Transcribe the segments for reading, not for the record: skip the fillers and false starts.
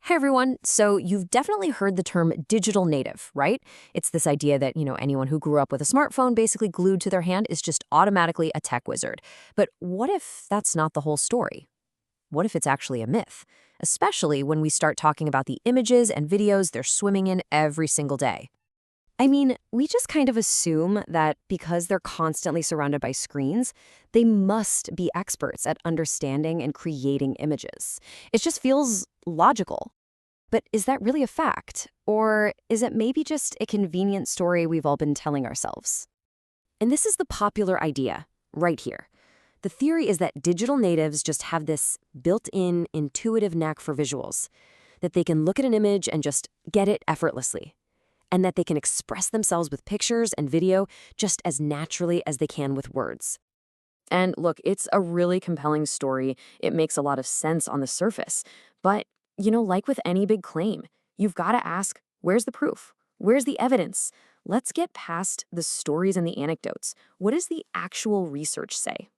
Hey everyone. So you've definitely heard the term digital native, right? It's this idea that, anyone who grew up with a smartphone basically glued to their hand is just automatically a tech wizard. But what if that's not the whole story? What if it's actually a myth? Especially when we start talking about the images and videos they're swimming in every single day. I mean, we just kind of assume that because they're constantly surrounded by screens, they must be experts at understanding and creating images. It just feels logical. But is that really a fact? Or is it maybe just a convenient story we've all been telling ourselves? And this is the popular idea, right here. The theory is that digital natives just have this built-in intuitive knack for visuals, that they can look at an image and just get it effortlessly, and that they can express themselves with pictures and video just as naturally as they can with words. And look, it's a really compelling story. It makes a lot of sense on the surface. But, like with any big claim, you've got to ask, where's the proof? Where's the evidence? Let's get past the stories and the anecdotes. What does the actual research say?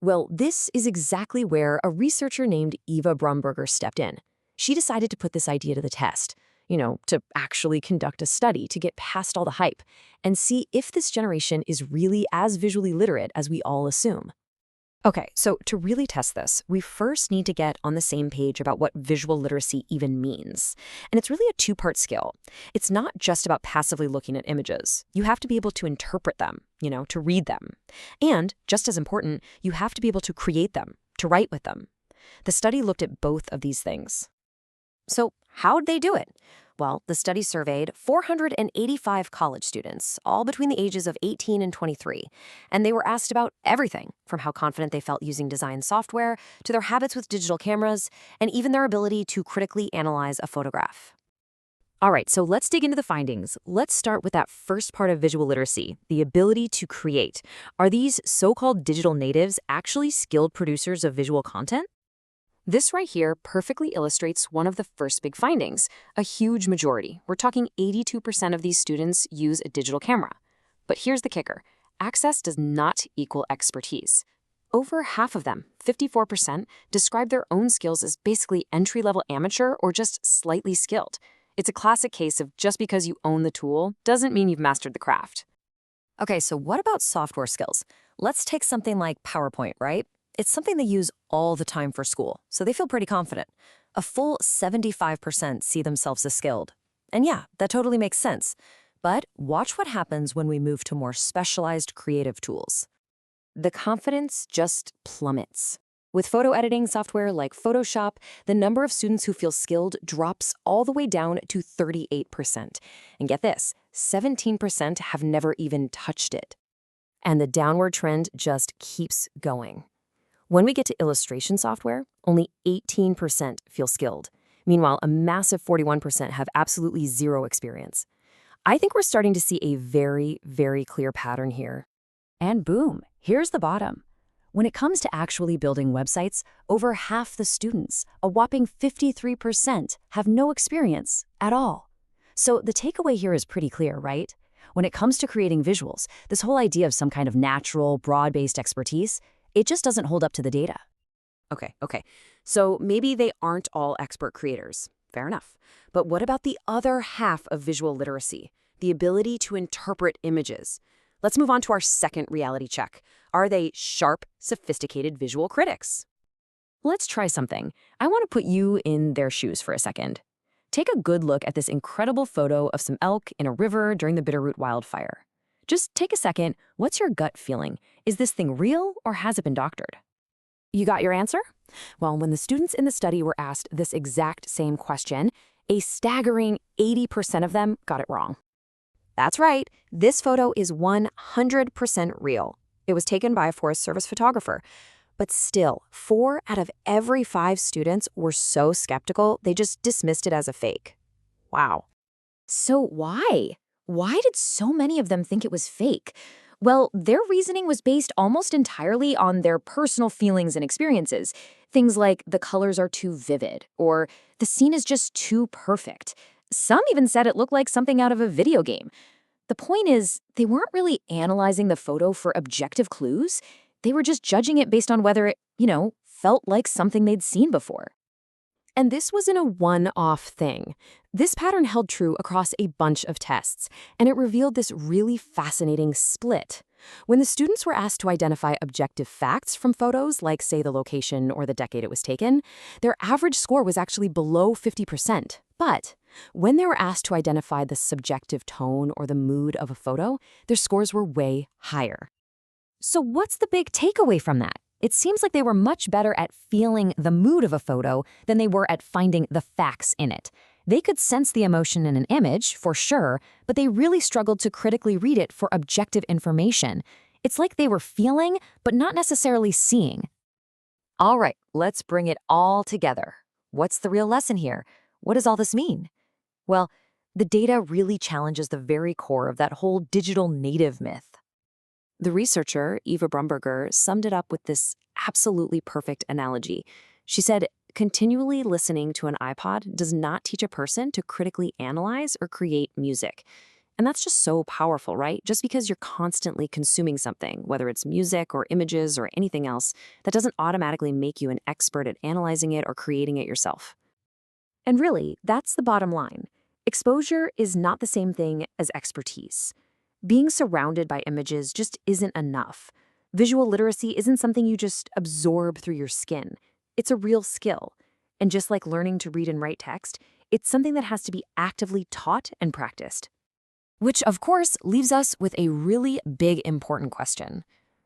Well, this is exactly where a researcher named Eva Brumberger stepped in. She decided to put this idea to the test, to actually conduct a study to get past all the hype and see if this generation is really as visually literate as we all assume. Okay, so to really test this, we first need to get on the same page about what visual literacy even means. And it's really a two-part skill. It's not just about passively looking at images. You have to be able to interpret them, to read them. And, just as important, you have to be able to create them, to write with them. The study looked at both of these things. So how'd they do it? Well, the study surveyed 485 college students, all between the ages of 18 and 23, and they were asked about everything from how confident they felt using design software to their habits with digital cameras, and even their ability to critically analyze a photograph. All right, so let's dig into the findings. Let's start with that first part of visual literacy, the ability to create. Are these so-called digital natives actually skilled producers of visual content? This right here perfectly illustrates one of the first big findings, a huge majority. We're talking 82% of these students use a digital camera. But here's the kicker. Access does not equal expertise. Over half of them, 54%, describe their own skills as basically entry-level amateur or just slightly skilled. It's a classic case of just because you own the tool doesn't mean you've mastered the craft. Okay, so what about software skills? Let's take something like PowerPoint, right? It's something they use all the time for school, so they feel pretty confident. A full 75% see themselves as skilled. And yeah, that totally makes sense. But watch what happens when we move to more specialized creative tools. The confidence just plummets. With photo editing software like Photoshop, the number of students who feel skilled drops all the way down to 38%. And get this, 17% have never even touched it. And the downward trend just keeps going. When we get to illustration software, only 18% feel skilled. Meanwhile, a massive 41% have absolutely zero experience. I think we're starting to see a very, very clear pattern here. And boom, here's the bottom. When it comes to actually building websites, over half the students, a whopping 53%, have no experience at all. So the takeaway here is pretty clear, right? When it comes to creating visuals, this whole idea of some kind of natural, broad-based expertise, it just doesn't hold up to the data. Okay. So maybe they aren't all expert creators. Fair enough. But what about the other half of visual literacy? The ability to interpret images. Let's move on to our second reality check. Are they sharp, sophisticated visual critics? Let's try something. I want to put you in their shoes for a second. Take a good look at this incredible photo of some elk in a river during the Bitterroot wildfire. Just take a second. What's your gut feeling? Is this thing real or has it been doctored? You got your answer? Well, when the students in the study were asked this exact same question, a staggering 80% of them got it wrong. That's right. This photo is 100% real. It was taken by a Forest Service photographer. But still, 4 out of every 5 students were so skeptical, they just dismissed it as a fake. Wow. So why? Why did so many of them think it was fake? Well, their reasoning was based almost entirely on their personal feelings and experiences. Things like the colors are too vivid, or the scene is just too perfect. Some even said it looked like something out of a video game. The point is, they weren't really analyzing the photo for objective clues. They were just judging it based on whether it, felt like something they'd seen before. And this wasn't a one-off thing. This pattern held true across a bunch of tests, and it revealed this really fascinating split. When the students were asked to identify objective facts from photos, like, say, the location or the decade it was taken, their average score was actually below 50%. But when they were asked to identify the subjective tone or the mood of a photo, their scores were way higher. So what's the big takeaway from that? It seems like they were much better at feeling the mood of a photo than they were at finding the facts in it. They could sense the emotion in an image, for sure, but they really struggled to critically read it for objective information. It's like they were feeling, but not necessarily seeing. All right, let's bring it all together. What's the real lesson here? What does all this mean? Well, the data really challenges the very core of that whole digital native myth. The researcher, Eva Brumberger, summed it up with this absolutely perfect analogy. She said, continually listening to an iPod does not teach a person to critically analyze or create music. And that's just so powerful, right? Just because you're constantly consuming something, whether it's music or images or anything else, that doesn't automatically make you an expert at analyzing it or creating it yourself. And really, that's the bottom line. Exposure is not the same thing as expertise. Being surrounded by images just isn't enough. Visual literacy isn't something you just absorb through your skin. It's a real skill. And just like learning to read and write text, it's something that has to be actively taught and practiced. Which, of course, leaves us with a really big, important question.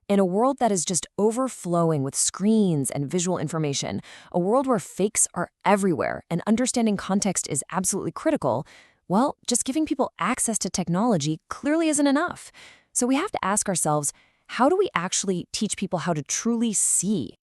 In a world that is just overflowing with screens and visual information, a world where fakes are everywhere and understanding context is absolutely critical, well, just giving people access to technology clearly isn't enough. So we have to ask ourselves, how do we actually teach people how to truly see